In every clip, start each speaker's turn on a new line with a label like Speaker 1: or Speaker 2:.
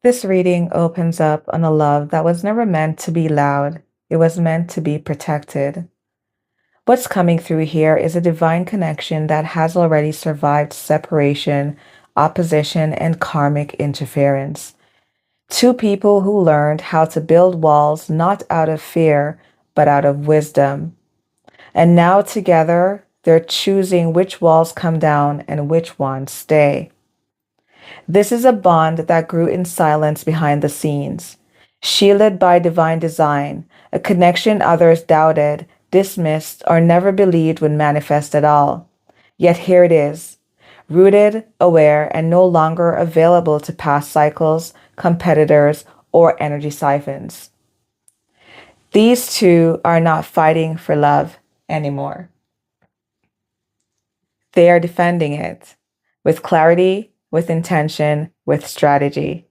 Speaker 1: This reading opens up on a love that was never meant to be loud. It was meant to be protected. What's coming through here is a divine connection that has already survived separation, opposition, and karmic interference. Two people who learned how to build walls not out of fear, but out of wisdom. And now together, they're choosing which walls come down and which ones stay. This is a bond that grew in silence behind the scenes, shielded by divine design, a connection others doubted, dismissed, or never believed would manifest at all. Yet here it is, rooted, aware, and no longer available to past cycles, competitors, or energy siphons. These two are not fighting for love anymore. They are defending it with clarity, with intention, with strategy.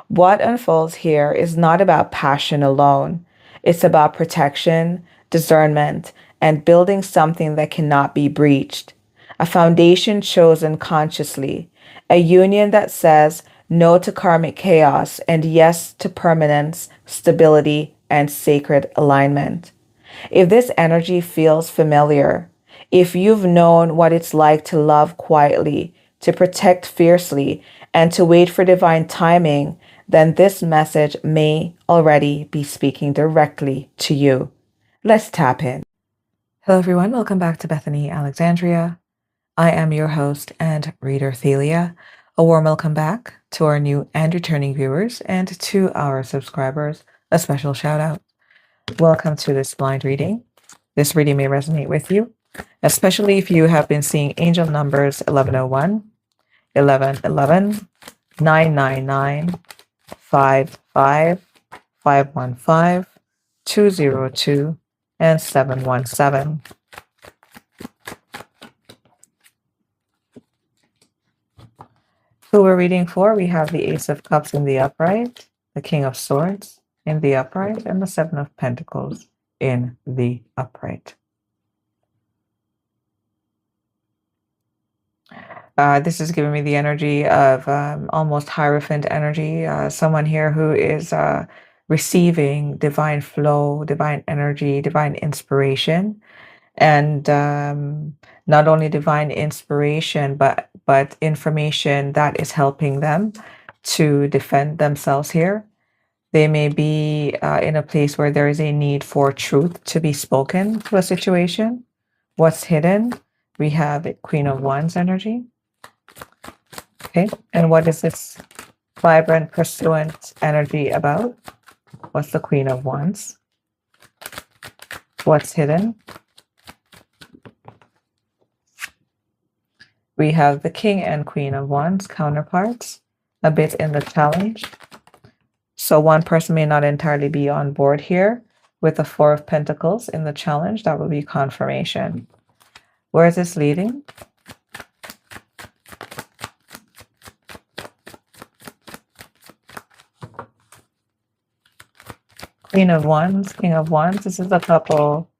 Speaker 1: What unfolds here is not about passion alone. It's about protection, discernment, and building something that cannot be breached. A foundation chosen consciously, a union that says no to karmic chaos and yes to permanence, stability, and sacred alignment. If this energy feels familiar, if you've known what it's like to love quietly, to protect fiercely, and to wait for divine timing, then this message may already be speaking directly to you. Let's tap in. Hello, everyone. Welcome back to Bethany Alexandria. I am your host and reader, Thalia. A warm welcome back to our new and returning viewers, and to our subscribers, a special shout out. Welcome to this blind reading. This reading may resonate with you, especially if you have been seeing angel numbers 1101, 1111, 999, 55, 515, 202, and 717. Who we're reading for, we have the Ace of Cups in the upright, the King of Swords in the upright, and the Seven of Pentacles in the upright. This is giving me the energy of almost Hierophant energy, someone here who is receiving divine flow, divine energy, divine inspiration, and not only divine inspiration, but information that is helping them to defend themselves here. They may be in a place where there is a need for truth to be spoken to a situation. What's hidden? We have Queen of Wands energy. Okay, and what is this vibrant, pursuant energy about? What's the Queen of Wands? What's hidden? We have the King and Queen of Wands, counterparts, a bit in the challenge. So one person may not entirely be on board here with the Four of Pentacles in the challenge. That will be confirmation. Where is this leading? Queen of Wands, King of Wands. This is a couple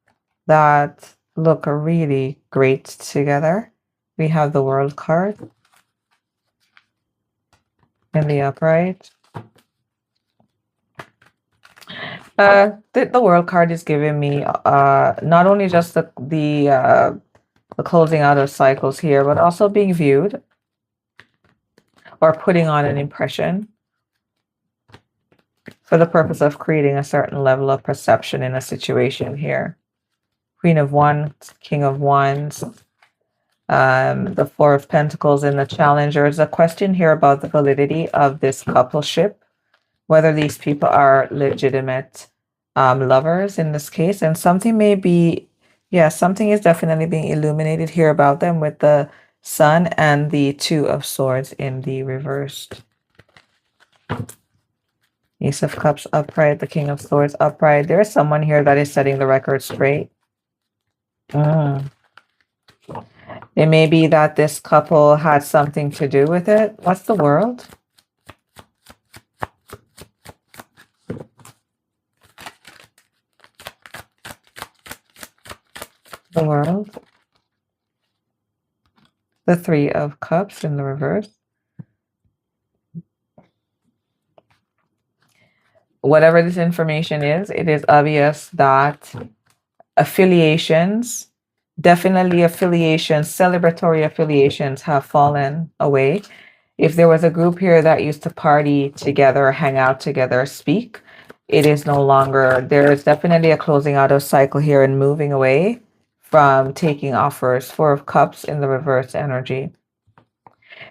Speaker 1: that look really great together. We have the World card in the upright. The World card is giving me not only just the closing out of cycles here, but also being viewed or putting on an impression for the purpose of creating a certain level of perception in a situation here. Queen of Wands, King of Wands, the Four of Pentacles in the Challenger. There's a question here about the validity of this coupleship, whether these people are legitimate lovers in this case. And something may be, something is definitely being illuminated here about them with the Sun and the Two of Swords in the reversed. Ace of Cups upright, the King of Swords upright. There's someone here that is setting the record straight. It may be that this couple had something to do with it. What's the World? The World. The Three of Cups in the reverse. whatever this information is, it is obvious that affiliations, definitely affiliations, celebratory affiliations have fallen away. If there was a group here that used to party together, hang out together, speak, it is no longer. There is definitely a closing out of cycle here and moving away from taking offers. Four of Cups in the reverse energy.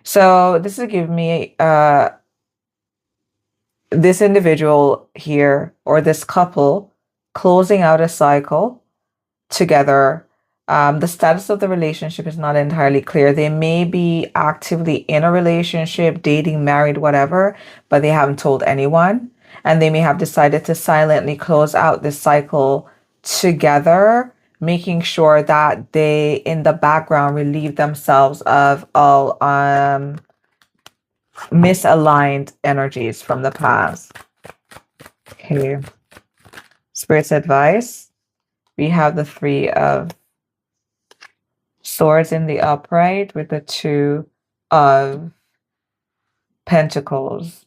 Speaker 1: So this is giving me this individual here or this couple closing out a cycle together. The status of the relationship is not entirely clear. They may be actively in a relationship, dating, married, whatever, but they haven't told anyone. And they may have decided to silently close out this cycle together, making sure that they, in the background, relieve themselves of all misaligned energies from the past. Okay. Spirit's advice. We have the Three of Swords in the upright with the Two of Pentacles.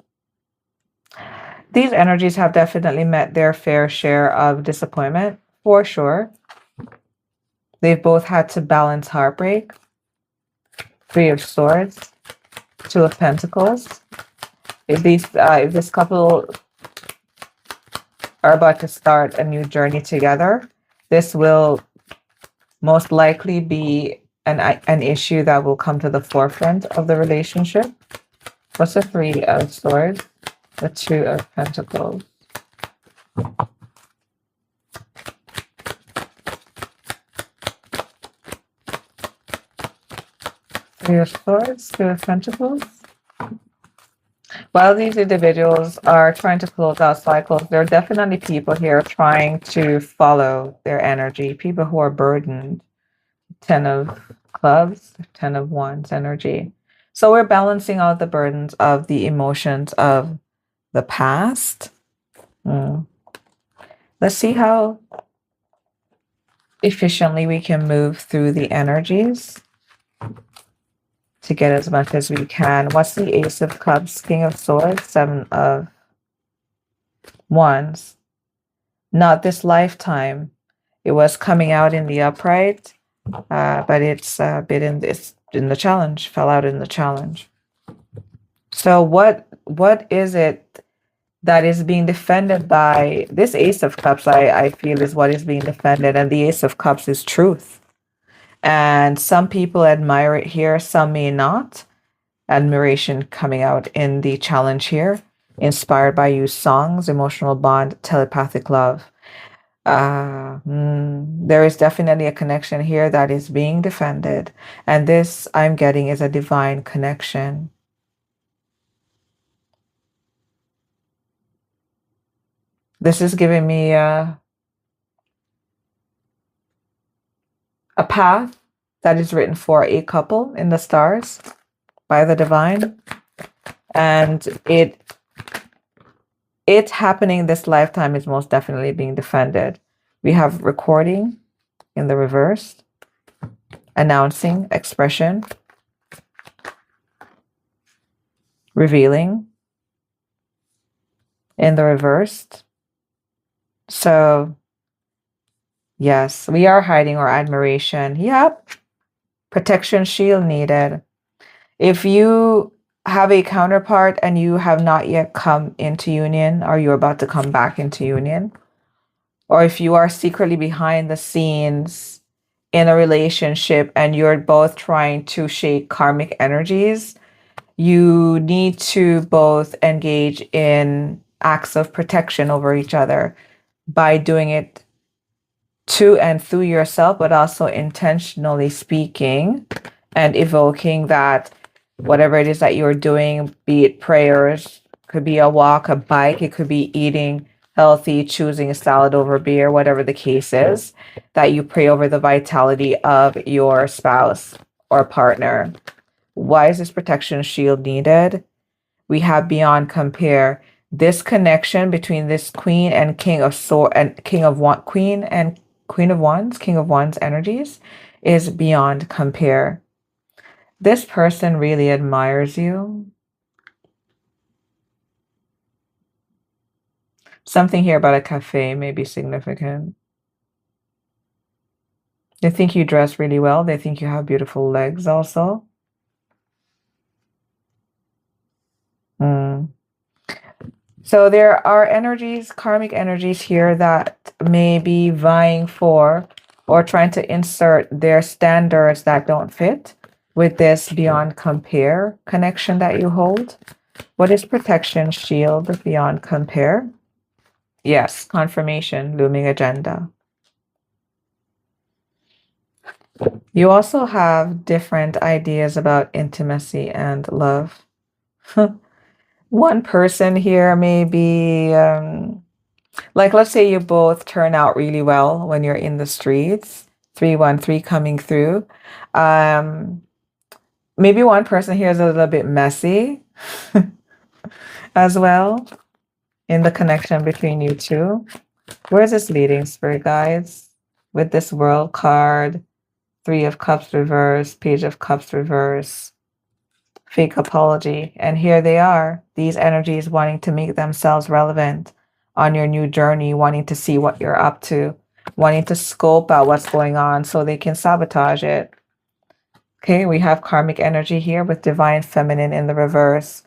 Speaker 1: These energies have definitely met their fair share of disappointment, for sure. They've both had to balance heartbreak. Three of Swords, Two of Pentacles. If this couple are about to start a new journey together, this will most likely be an issue that will come to the forefront of the relationship. What's the Three of Swords? The Two of Pentacles. Three of Swords, Two of Pentacles. While these individuals are trying to close out cycles, there are definitely people here trying to follow their energy, people who are burdened. 10 of Clubs, 10 of Wands energy. So we're balancing out the burdens of the emotions of the past. Let's see how efficiently we can move through the energies to get as much as we can. What's the Ace of Cups, King of Swords, Seven of Wands? Not this lifetime. It was coming out in the upright, but it's a bit in the challenge, fell out in the challenge. So what is it that is being defended by this Ace of Cups? I feel is what is being defended, and the Ace of Cups is truth. And some people admire it here, some may not. Admiration coming out in the challenge here. Inspired by you, songs, emotional bond, telepathic love. There is definitely a connection here that is being defended. And this I'm getting is a divine connection. This is giving me a path that is written for a couple in the stars by the divine. And it happening this lifetime is most definitely being defended. We have recording in the reverse, announcing, expression, revealing in the reverse. So yes, we are hiding our admiration. Yep. Protection shield needed. If you have a counterpart and you have not yet come into union, or you're about to come back into union, or if you are secretly behind the scenes in a relationship and you're both trying to shake karmic energies, you need to both engage in acts of protection over each other by doing it to and through yourself, but also intentionally speaking and evoking that whatever it is that you're doing, be it prayers, could be a walk, a bike, it could be eating healthy, choosing a salad over beer, whatever the case is, that you pray over the vitality of your spouse or partner. Why is this protection shield needed? We have beyond compare. This connection between this Queen and King of Swords and King of Wands, Queen and Queen of Wands, King of Wands energies is beyond compare. This person really admires you. Something here about a cafe may be significant. They think you dress really well. They think you have beautiful legs also. Mm. So there are energies, karmic energies here that may be vying for or trying to insert their standards that don't fit with this beyond compare connection that you hold. What is protection, shield, beyond compare? Yes, confirmation, looming agenda. You also have different ideas about intimacy and love. One person here may be like, let's say you both turn out really well when you're in the streets, 313 coming through. Um, Maybe one person here is a little bit messy as well in the connection between you two. Where is this leading, spirit guides? With this world card, Three of Cups reverse, Page of Cups reverse, fake apology. And here they are, these energies wanting to make themselves relevant on your new journey, wanting to see what you're up to, wanting to scope out what's going on so they can sabotage it. Okay, we have karmic energy here with divine feminine in the reverse.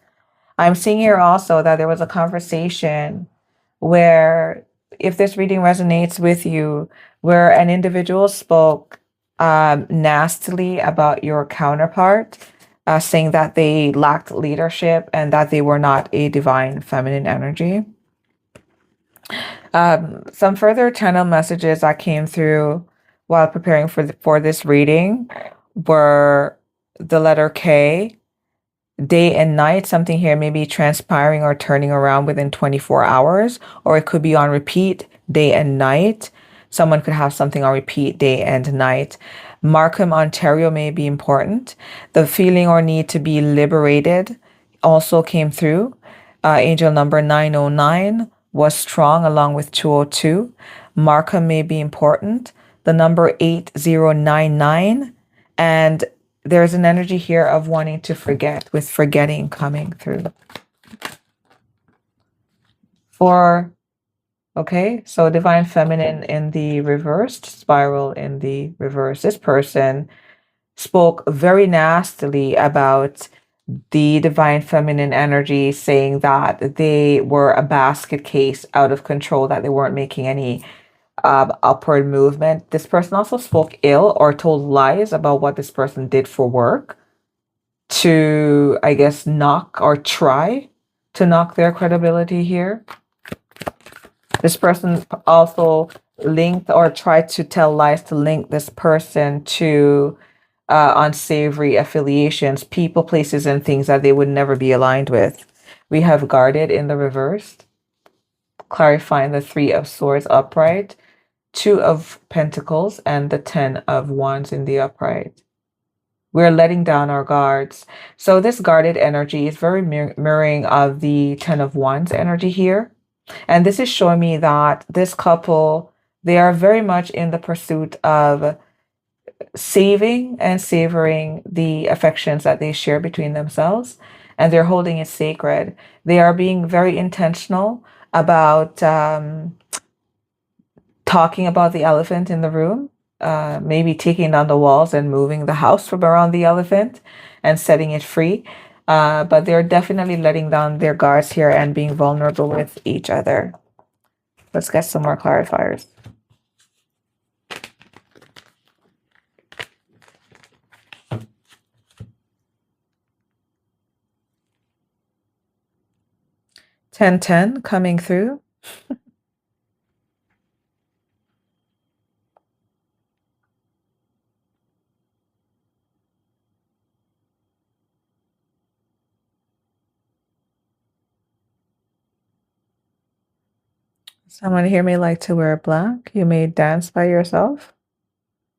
Speaker 1: I'm seeing here also that there was a conversation where, if this reading resonates with you, where an individual spoke nastily about your counterpart, saying that they lacked leadership and that they were not a divine feminine energy. Some further channel messages that came through while preparing for this reading were the letter K, day and night. Something here may be transpiring or turning around within 24 hours, or it could be on repeat day and night. Someone could have something on repeat day and night. Markham, Ontario may be important. The feeling or need to be liberated also came through. Angel number 909 was strong along with 202. Markham may be important. The number 8099, and there's an energy here of wanting to forget, with forgetting coming through. Okay, so divine feminine in the reversed, spiral in the reverse. This person spoke very nastily about the divine feminine energy, saying that they were a basket case, out of control, that they weren't making any upward movement. This person also spoke ill or told lies about what this person did for work to, I guess, knock or try to knock their credibility here. This person also linked or tried to tell lies to link this person to unsavory affiliations, people, places, and things that they would never be aligned with. We have guarded in the reversed, clarifying the Three of Swords upright, Two of Pentacles, and the 10 of Wands in the upright. We're letting down our guards. So this guarded energy is very mirroring of the 10 of Wands energy here. And this is showing me that this couple, they are very much in the pursuit of saving and savoring the affections that they share between themselves, and they're holding it sacred. They are being very intentional about talking about the elephant in the room, maybe taking down the walls and moving the house from around the elephant and setting it free. But they're definitely letting down their guards here and being vulnerable with each other. Let's get some more clarifiers. Ten coming through. Someone here may like to wear black. You may dance by yourself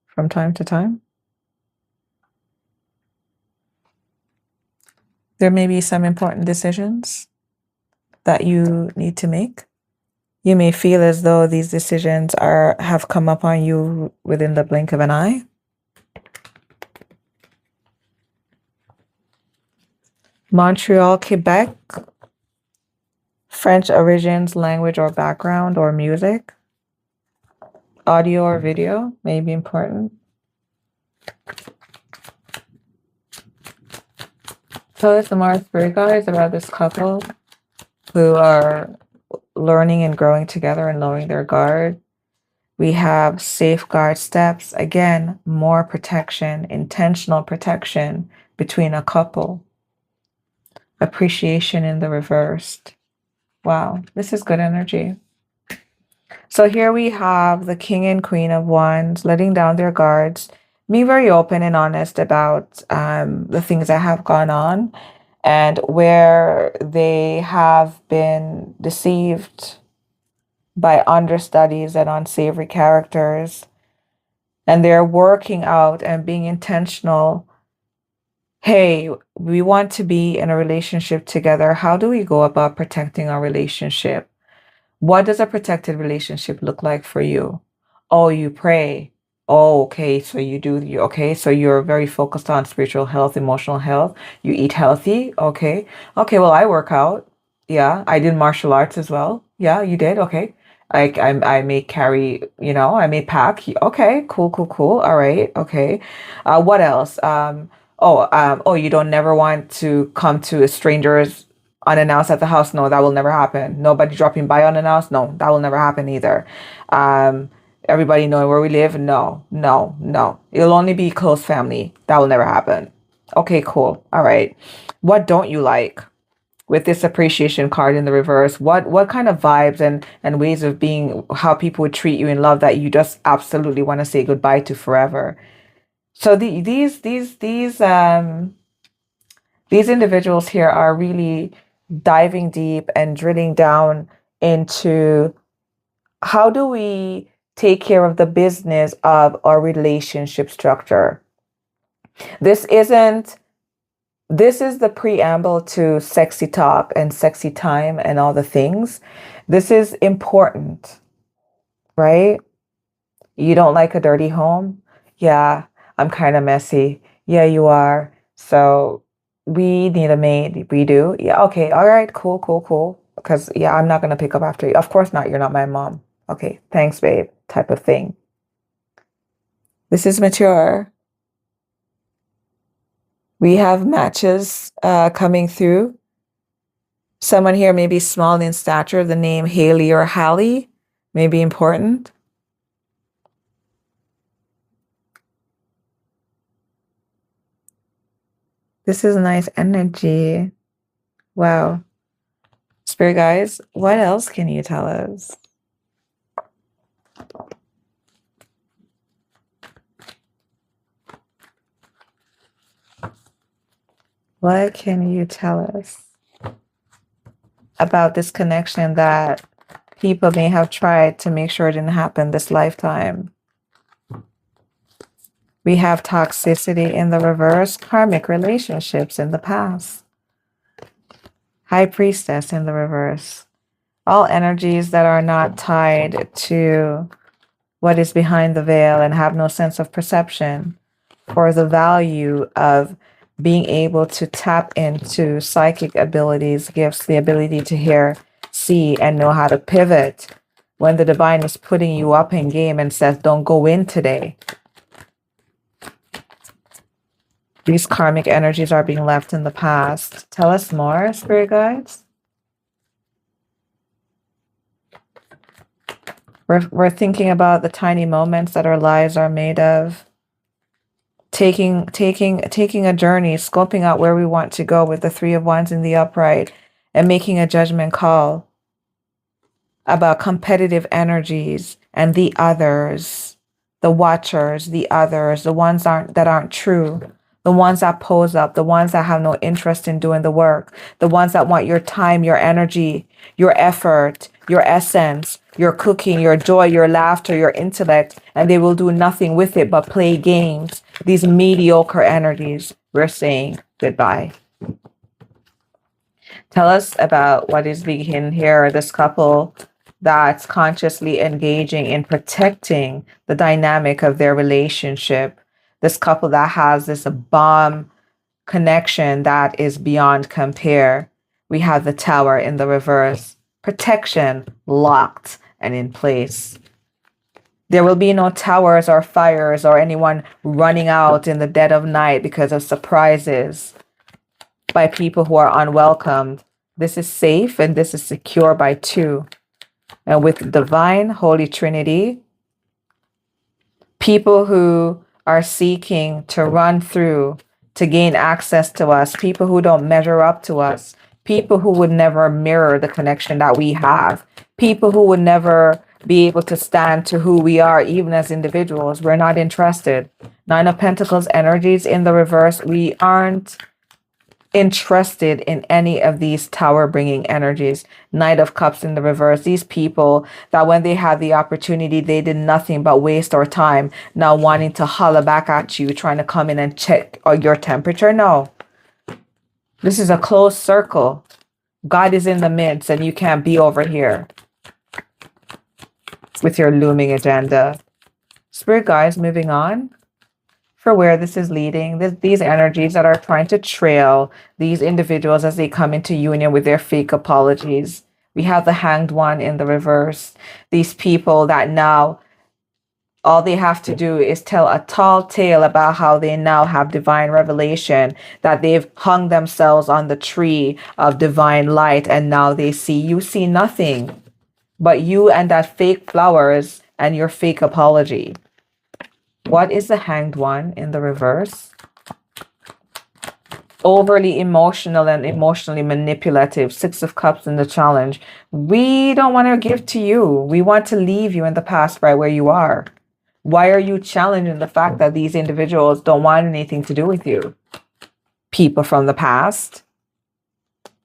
Speaker 1: from time to time. There may be some important decisions that you need to make. You may feel as though these decisions have come upon you within the blink of an eye. Montreal, Quebec, French origins, language or background or music. Audio or video may be important. Tell us some more, spirit guides, about this couple who are learning and growing together and lowering their guard. We have safeguard steps. Again, more protection, intentional protection between a couple. Appreciation in the reversed. Wow, this is good energy. So here we have the King and Queen of Wands letting down their guards, being very open and honest about the things that have gone on and where they have been deceived by understudies and unsavory characters. And they're working out and being intentional. Hey, we want to be in a relationship together. How do we go about protecting our relationship? What does a protected relationship look like for you? Oh, you pray. Oh, okay. So you do, okay. So you're very focused on spiritual health, emotional health. You eat healthy. Okay. Okay. Well, I work out. Yeah. I did martial arts as well. Yeah, you did. Okay. I may carry, I may pack. Okay. Cool, cool, cool. All right. Okay. What else? Oh, you don't never want to come to a stranger's unannounced at the house. No, that will never happen. Nobody dropping by unannounced. No, that will never happen either. Everybody knowing where we live. No, no, no. It'll only be close family. That will never happen. Okay, cool. All right. What don't you like with this appreciation card in the reverse? What kind of vibes and ways of being, how people would treat you in love that you just absolutely want to say goodbye to forever? So these individuals here are really diving deep and drilling down into how do we take care of the business of our relationship structure. This is the preamble to sexy talk and sexy time and all the things. This is important, right? You don't like a dirty home? Yeah, I'm kind of messy. Yeah, you are. So we need a maid. We do. Yeah, okay. All right, cool, cool, cool. Because, yeah, I'm not going to pick up after you. Of course not. You're not my mom. Okay, thanks, babe. Type of thing. This is mature. We have matches coming through. Someone here may be small in stature. The name Haley or Hallie may be important. This is nice energy. Wow. Spirit guys, what else can you tell us? What can you tell us about this connection that people may have tried to make sure it didn't happen this lifetime? We have toxicity in the reverse, karmic relationships in the past. High priestess in the reverse. All energies that are not tied to what is behind the veil and have no sense of perception or the value of being able to tap into psychic abilities, gifts, the ability to hear, see, and know how to pivot when the divine is putting you up in game and says, don't go in today. These karmic energies are being left in the past. Tell us more, spirit guides. We're thinking about the tiny moments that our lives are made of. Taking a journey, scoping out where we want to go with the Three of Wands in the upright, and making a judgment call about competitive energies and the others, the watchers, the others, the ones that aren't true. The ones that pose up, the ones that have no interest in doing the work, the ones that want your time, your energy, your effort, your essence, your cooking, your joy, your laughter, your intellect, and they will do nothing with it but play games. These mediocre energies, we're saying goodbye. Tell us about what is being hidden here, this couple that's consciously engaging in protecting the dynamic of their relationship. This couple that has this bomb connection that is beyond compare. We have the Tower in the reverse. protection, locked and in place. There will be no towers or fires or anyone running out in the dead of night because of surprises by people who are unwelcomed. This is safe and this is secure by 2. And with divine Holy Trinity, people who are seeking to run through, to gain access to us, people who don't measure up to us, people who would never mirror the connection that we have, people who would never be able to stand to who we are, even as individuals. We're not interested. 9 of Pentacles energies in the reverse. We aren't interested in any of these tower bringing energies. Knight of Cups in the reverse. These people that when they had the opportunity, they did nothing but waste our time, now wanting to holler back at you, trying to come in and check your temperature. No, this is a closed circle. God is in the midst and you can't be over here with your looming agenda. Spirit guides, moving on for where this is leading. These energies that are trying to trail these individuals as they come into union with their fake apologies. We have the Hanged One in the reverse. These people that now all they have to do is tell a tall tale about how they now have divine revelation, that they've hung themselves on the tree of divine light and now they see. You see nothing but you and that fake flowers and your fake apology. What is the Hanged One in the reverse? Overly emotional and emotionally manipulative. 6 of Cups in the challenge. We don't want to give to you. We want to leave you in the past right where you are. Why are you challenging the fact that these individuals don't want anything to do with you? People from the past.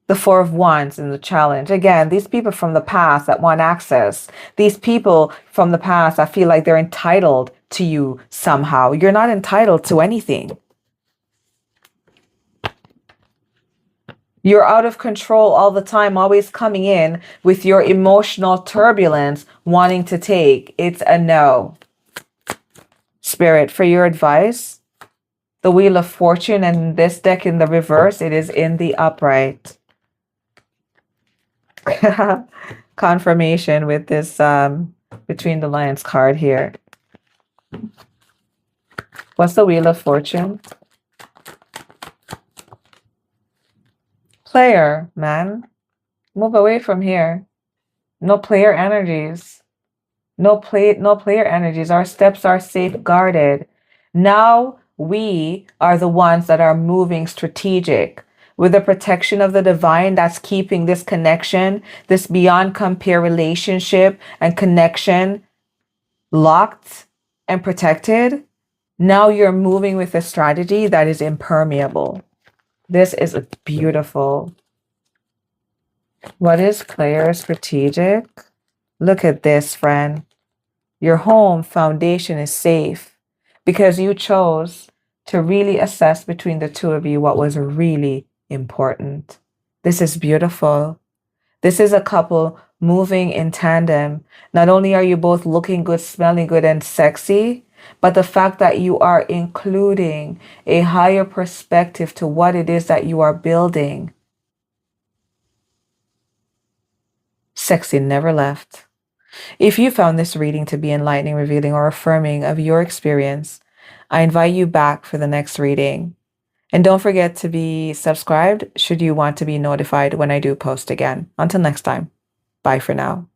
Speaker 1: The 4 of Wands in the challenge. Again, these people from the past that want access. These people from the past that feel like they're entitled to you somehow. You're not entitled to anything. You're out of control all the time, always coming in with your emotional turbulence, wanting to take. It's a no. Spirit, for your advice, the Wheel of Fortune, and this deck in the reverse, it is in the upright. Confirmation with this Between the Lines card here. What's the Wheel of Fortune? Player, man. Move away from here. No player energies. No player energies. Our steps are safeguarded. Now we are the ones that are moving strategic with the protection of the divine that's keeping this connection, this beyond compare relationship and connection locked and protected. Now you're moving with a strategy that is impermeable. This is beautiful. What is player strategic? Look at this, friend. Your home foundation is safe because you chose to really assess between the two of you what was really important. This is beautiful. This is a couple moving in tandem. Not only are you both looking good, smelling good, and sexy, but the fact that you are including a higher perspective to what it is that you are building. Sexy never left. If you found this reading to be enlightening, revealing, or affirming of your experience, I invite you back for the next reading. And don't forget to be subscribed should you want to be notified when I do post again. Until next time, bye for now.